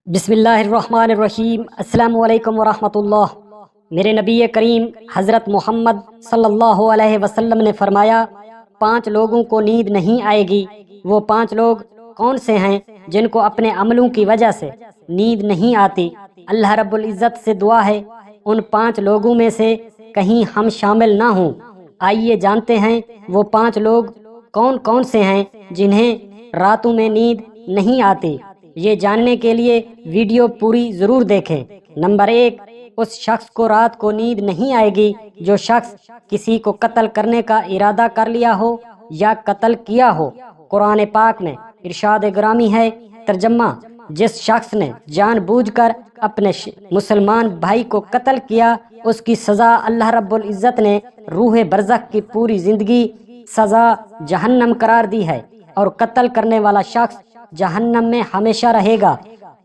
بسم اللہ الرحمن الرحیم۔ السلام علیکم ورحمۃ اللہ۔ میرے نبی کریم حضرت محمد صلی اللہ علیہ وسلم نے فرمایا، 5 لوگوں کو نیند نہیں آئے گی۔ وہ 5 لوگ کون سے ہیں جن کو اپنے عملوں کی وجہ سے نیند نہیں آتی؟ اللہ رب العزت سے دعا ہے ان 5 لوگوں میں سے کہیں ہم شامل نہ ہوں۔ آئیے جانتے ہیں وہ 5 لوگ کون کون سے ہیں جنہیں راتوں میں نیند نہیں آتی۔ یہ جاننے کے لیے ویڈیو پوری ضرور دیکھیں۔ نمبر 1، اس شخص کو رات کو نیند نہیں آئے گی جو شخص کسی کو قتل کرنے کا ارادہ کر لیا ہو یا قتل کیا ہو۔ قرآن پاک میں ارشاد گرامی ہے، ترجمہ: جس شخص نے جان بوجھ کر اپنے مسلمان بھائی کو قتل کیا، اس کی سزا اللہ رب العزت نے روح برزخ کی پوری زندگی سزا جہنم قرار دی ہے، اور قتل کرنے والا شخص جہنم میں ہمیشہ رہے گا،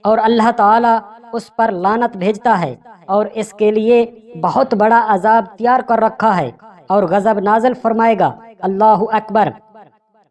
اور اللہ تعالیٰ اس پر لعنت بھیجتا ہے اور اس کے لیے بہت بڑا عذاب تیار کر رکھا ہے اور غضب نازل فرمائے گا۔ اللہ اکبر۔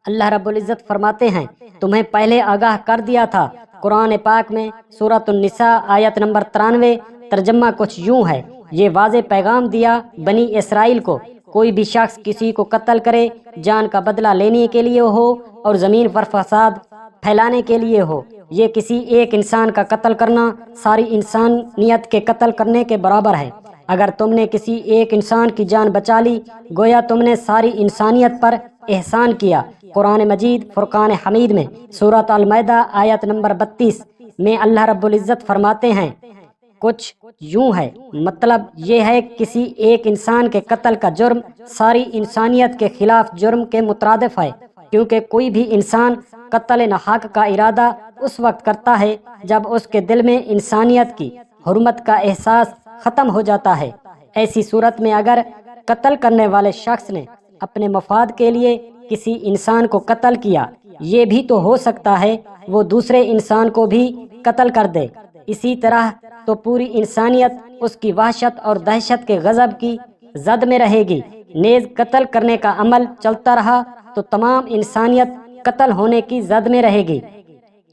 اللہ رب العزت فرماتے ہیں، تمہیں پہلے آگاہ کر دیا تھا۔ قرآن پاک میں سورۃ النساء آیت نمبر 93، ترجمہ کچھ یوں ہے: یہ واضح پیغام دیا بنی اسرائیل کو، کوئی بھی شخص کسی کو قتل کرے، جان کا بدلہ لینے کے لیے ہو اور زمین پر فساد پھیلانے کے لیے ہو، یہ کسی ایک انسان کا قتل کرنا ساری انسانیت کے قتل کرنے کے برابر ہے۔ اگر تم نے کسی ایک انسان کی جان بچا لی، گویا تم نے ساری انسانیت پر احسان کیا۔ قرآن مجید فرقان حمید میں سورۃ المائدہ آیت نمبر 32 میں اللہ رب العزت فرماتے ہیں، کچھ یوں ہے، مطلب یہ ہے کسی ایک انسان کے قتل کا جرم ساری انسانیت کے خلاف جرم کے مترادف ہے، کیونکہ کوئی بھی انسان قتل ناحق کا ارادہ اس وقت کرتا ہے جب اس کے دل میں انسانیت کی حرمت کا احساس ختم ہو جاتا ہے۔ ایسی صورت میں اگر قتل کرنے والے شخص نے اپنے مفاد کے لیے کسی انسان کو قتل کیا، یہ بھی تو ہو سکتا ہے وہ دوسرے انسان کو بھی قتل کر دے۔ اسی طرح تو پوری انسانیت اس کی وحشت اور دہشت کے غضب کی زد میں رہے گی۔ نیز قتل کرنے کا عمل چلتا رہا تو تمام انسانیت قتل ہونے کی زد میں رہے گی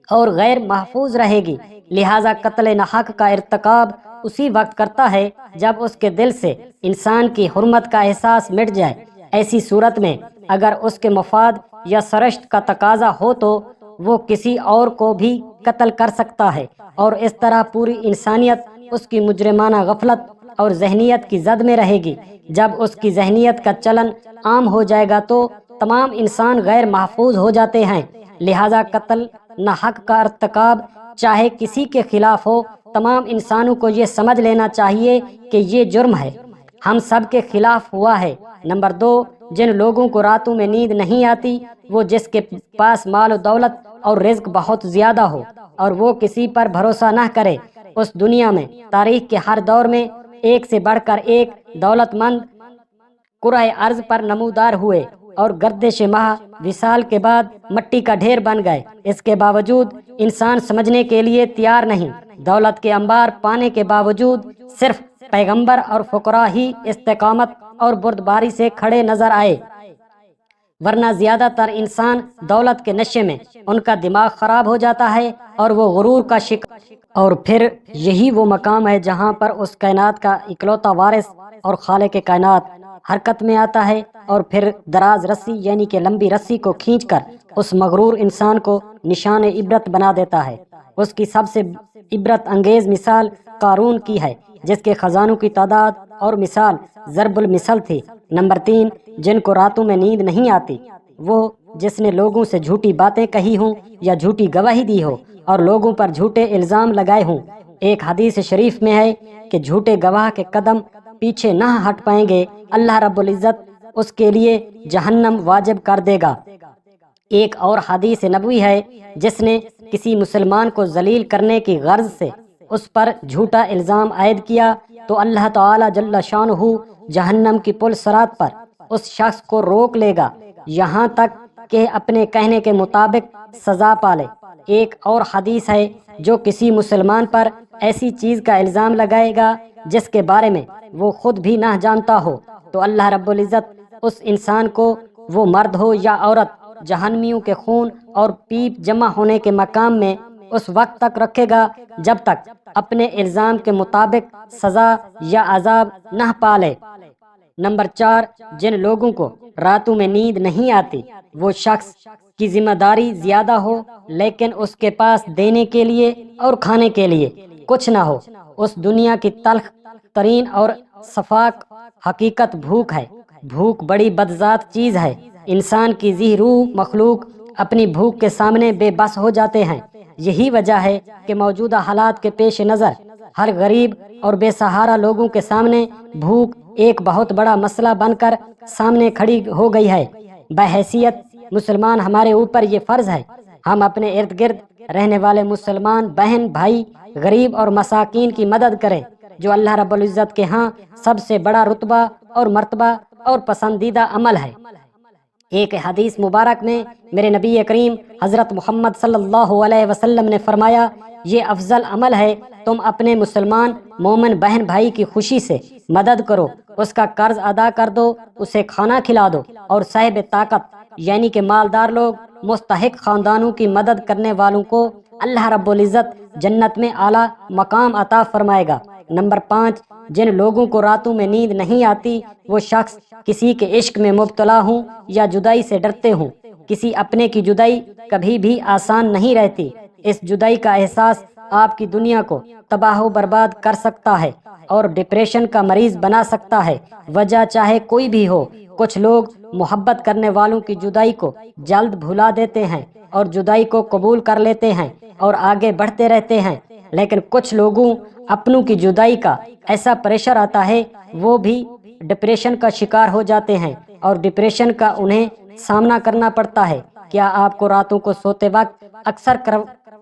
اور غیر محفوظ رہے گی۔ لہٰذا قتل ناحق کا ارتکاب اسی وقت کرتا ہے جب اس کے دل سے انسان کی حرمت کا احساس مٹ جائے۔ ایسی صورت میں اگر اس کے مفاد یا سرشت کا تقاضا ہو تو وہ کسی اور کو بھی قتل کر سکتا ہے، اور اس طرح پوری انسانیت اس کی مجرمانہ غفلت اور ذہنیت کی زد میں رہے گی۔ جب اس کی ذہنیت کا چلن عام ہو جائے گا تو تمام انسان غیر محفوظ ہو جاتے ہیں۔ لہٰذا قتل ناحق کا ارتکاب چاہے کسی کے خلاف ہو، تمام انسانوں کو یہ سمجھ لینا چاہیے کہ یہ جرم ہے، ہم سب کے خلاف ہوا ہے۔ نمبر 2، جن لوگوں کو راتوں میں نیند نہیں آتی، وہ جس کے پاس مال و دولت اور رزق بہت زیادہ ہو اور وہ کسی پر بھروسہ نہ کرے۔ اس دنیا میں تاریخ کے ہر دور میں ایک سے بڑھ کر ایک دولت مند کرۂ ارض پر نمودار ہوئے اور گردش ماہ وصال کے بعد مٹی کا ڈھیر بن گئے۔ اس کے باوجود انسان سمجھنے کے لیے تیار نہیں۔ دولت کے انبار پانے کے باوجود صرف پیغمبر اور فقراء ہی استقامت اور بردباری سے کھڑے نظر آئے، ورنہ زیادہ تر انسان دولت کے نشے میں ان کا دماغ خراب ہو جاتا ہے اور وہ غرور کا شکار، اور پھر یہی وہ مقام ہے جہاں پر اس کائنات کا اکلوتا وارث اور خالق کائنات حرکت میں آتا ہے اور پھر دراز رسی یعنی کہ لمبی رسی کو کھینچ کر اس مغرور انسان کو نشان عبرت بنا دیتا ہے۔ اس کی سب سے عبرت انگیز مثال قارون کی ہے، جس کے خزانوں کی تعداد اور مثال ضرب المثل تھی۔ نمبر 3، جن کو راتوں میں نیند نہیں آتی، وہ جس نے لوگوں سے جھوٹی باتیں کہی ہوں یا جھوٹی گواہی دی ہو اور لوگوں پر جھوٹے الزام لگائے ہوں۔ ایک حدیث شریف میں ہے کہ جھوٹے گواہ کے قدم پیچھے نہ ہٹ پائیں گے، اللہ رب العزت اس کے لیے جہنم واجب کر دے گا۔ ایک اور حدیث نبوی ہے، جس نے کسی مسلمان کو ذلیل کرنے کی غرض سے اس پر جھوٹا الزام عائد کیا تو اللہ تعالی جل شانہ جہنم کی پل صراط پر اس شخص کو روک لے گا یہاں تک کہ اپنے کہنے کے مطابق سزا پالے۔ ایک اور حدیث ہے، جو کسی مسلمان پر ایسی چیز کا الزام لگائے گا جس کے بارے میں وہ خود بھی نہ جانتا ہو تو اللہ رب العزت اس انسان کو، وہ مرد ہو یا عورت، جہنمیوں کے خون اور پیپ جمع ہونے کے مقام میں اس وقت تک رکھے گا جب تک اپنے الزام کے مطابق سزا یا عذاب نہ پالے۔ نمبر 4، جن لوگوں کو راتوں میں نیند نہیں آتی، وہ شخص کی ذمہ داری زیادہ ہو لیکن اس کے پاس دینے کے لیے اور کھانے کے لیے کچھ نہ ہو۔ اس دنیا کی تلخ ترین اور شفاق حقیقت بھوک ہے۔ بھوک بڑی بدذات چیز ہے۔ انسان کی ذی روح مخلوق اپنی بھوک کے سامنے بے بس ہو جاتے ہیں۔ یہی وجہ ہے کہ موجودہ حالات کے پیش نظر ہر غریب اور بے سہارا لوگوں کے سامنے بھوک ایک بہت بڑا مسئلہ بن کر سامنے کھڑی ہو گئی ہے۔ بحیثیت مسلمان ہمارے اوپر یہ فرض ہے ہم اپنے ارد گرد رہنے والے مسلمان بہن بھائی غریب اور مساکین کی مدد کریں، جو اللہ رب العزت کے ہاں سب سے بڑا رتبہ اور مرتبہ اور پسندیدہ عمل ہے۔ ایک حدیث مبارک میں میرے نبی کریم حضرت محمد صلی اللہ علیہ وسلم نے فرمایا، یہ افضل عمل ہے، تم اپنے مسلمان مومن بہن بھائی کی خوشی سے مدد کرو، اس کا قرض ادا کر دو، اسے کھانا کھلا دو، اور صاحب طاقت یعنی کہ مالدار لوگ مستحق خاندانوں کی مدد کرنے والوں کو اللہ رب العزت جنت میں اعلیٰ مقام عطا فرمائے گا۔ نمبر 5، جن لوگوں کو راتوں میں نیند نہیں آتی، وہ شخص کسی کے عشق میں مبتلا ہوں یا جدائی سے ڈرتے ہوں۔ کسی اپنے کی جدائی کبھی بھی آسان نہیں رہتی۔ اس جدائی کا احساس آپ کی دنیا کو تباہ و برباد کر سکتا ہے اور ڈپریشن کا مریض بنا سکتا ہے، وجہ چاہے کوئی بھی ہو۔ کچھ لوگ محبت کرنے والوں کی جدائی کو جلد بھلا دیتے ہیں اور جدائی کو قبول کر لیتے ہیں اور آگے بڑھتے رہتے ہیں، لیکن کچھ لوگوں اپنوں کی جدائی کا ایسا پریشر آتا ہے وہ بھی ڈپریشن کا شکار ہو جاتے ہیں اور ڈپریشن کا انہیں سامنا کرنا پڑتا ہے۔ کیا آپ کو راتوں کو سوتے وقت اکثر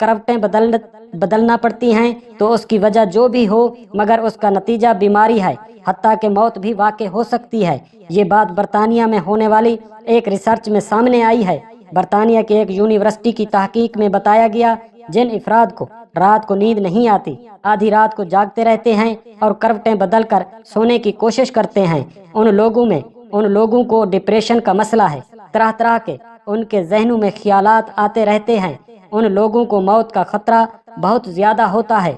کروٹیں بدلنا پڑتی ہیں؟ تو اس کی وجہ جو بھی ہو مگر اس کا نتیجہ بیماری ہے، حتیٰ کہ موت بھی واقع ہو سکتی ہے۔ یہ بات برطانیہ میں ہونے والی ایک ریسرچ میں سامنے آئی ہے۔ برطانیہ کے ایک یونیورسٹی کی تحقیق میں بتایا گیا، جن افراد کو رات کو نیند نہیں آتی، آدھی رات کو جاگتے رہتے ہیں اور کروٹیں بدل کر سونے کی کوشش کرتے ہیں، ان لوگوں کو ڈپریشن کا مسئلہ ہے۔ طرح طرح کے ان کے ذہنوں میں خیالات آتے رہتے ہیں۔ ان لوگوں کو موت کا خطرہ بہت زیادہ ہوتا ہے۔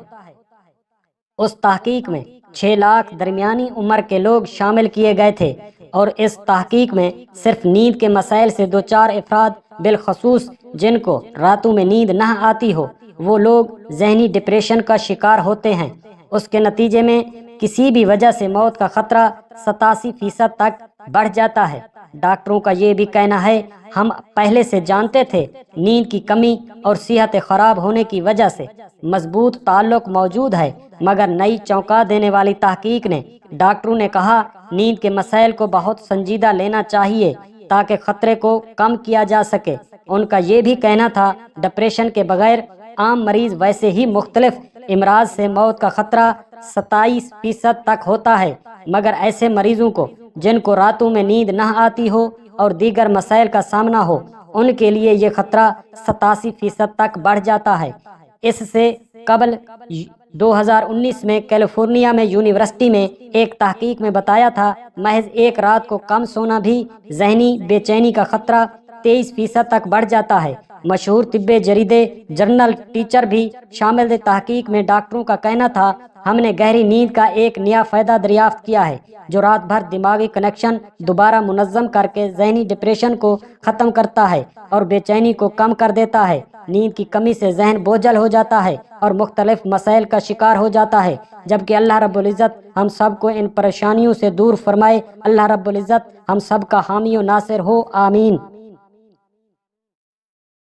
اس تحقیق میں 6 لاکھ درمیانی عمر کے لوگ شامل کیے گئے تھے اور اس تحقیق میں صرف نیند کے مسائل سے 2-4 افراد بالخصوص جن کو راتوں میں نیند نہ آتی ہو، وہ لوگ ذہنی ڈپریشن کا شکار ہوتے ہیں۔ اس کے نتیجے میں کسی بھی وجہ سے موت کا خطرہ 87% تک بڑھ جاتا ہے۔ ڈاکٹروں کا یہ بھی کہنا ہے، ہم پہلے سے جانتے تھے نیند کی کمی اور صحت خراب ہونے کی وجہ سے مضبوط تعلق موجود ہے، مگر نئی چونکا دینے والی تحقیق نے ڈاکٹروں نے کہا نیند کے مسائل کو بہت سنجیدہ لینا چاہیے تاکہ خطرے کو کم کیا جا سکے۔ ان کا یہ بھی کہنا تھا ڈپریشن کے بغیر عام مریض ویسے ہی مختلف امراض سے موت کا خطرہ 27% تک ہوتا ہے، مگر ایسے مریضوں کو جن کو راتوں میں نیند نہ آتی ہو اور دیگر مسائل کا سامنا ہو، ان کے لیے یہ خطرہ 87% تک بڑھ جاتا ہے۔ اس سے قبل 2019 میں کیلیفورنیا میں یونیورسٹی میں ایک تحقیق میں بتایا تھا محض ایک رات کو کم سونا بھی ذہنی بے چینی کا خطرہ 23% تک بڑھ جاتا ہے۔ مشہور طبی جریدے جرنل ٹیچر بھی شامل تحقیق میں ڈاکٹروں کا کہنا تھا، ہم نے گہری نیند کا ایک نیا فائدہ دریافت کیا ہے جو رات بھر دماغی کنیکشن دوبارہ منظم کر کے ذہنی ڈپریشن کو ختم کرتا ہے اور بے چینی کو کم کر دیتا ہے۔ نیند کی کمی سے ذہن بوجھل ہو جاتا ہے اور مختلف مسائل کا شکار ہو جاتا ہے، جبکہ اللہ رب العزت ہم سب کو ان پریشانیوں سے دور فرمائے۔ اللہ رب العزت ہم سب کا حامی و ناصر ہو، آمین۔